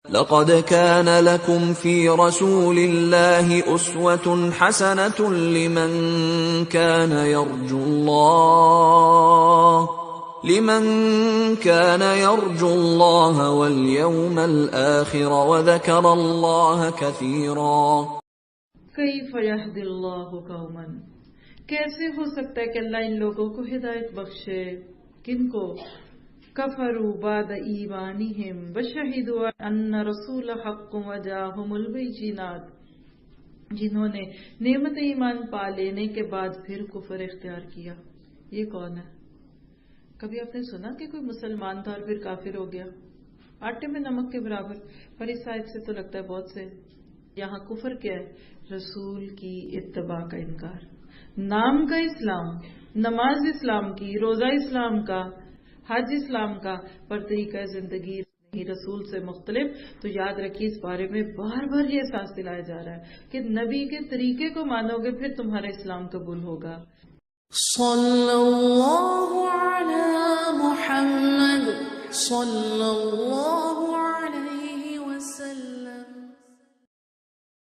لقد كان لكم في رسول الله أسوة حسنة لمن كان يرجو الله واليوم الآخر وذكر الله كثيرا. كيف يهدي الله قوما، کیسے ہو سکتا ہے کہ اللہ ان لوگوں کو ہدایت بخشے؟ کن کو؟ کفروا بعد ایمانہم وشہدوا ان رسول حق وجاہم البینات، جنہوں نے نعمت ایمان پا لینے کے بعد پھر کفر اختیار کیا. یہ کون ہے؟ کبھی آپ نے سنا کہ کوئی مسلمان تھا اور پھر کافر ہو گیا؟ آٹے میں نمک کے برابر. پر اس آیت سے تو لگتا ہے بہت سے. یہاں کفر کیا ہے؟ رسول کی اتباع کا انکار. نام کا اسلام، نماز اسلام کی، روزہ اسلام کا، حج اسلام کا، پر طریقہ زندگی نہیں رسول سے مختلف. تو یاد رکھیے اس بارے میں بار بار یہ احساس دلایا جا رہا ہے کہ نبی کے طریقے کو مانو گے پھر تمہارا اسلام قبول ہوگا. صلی اللہ علی محمد صلی اللہ علیہ وسلم.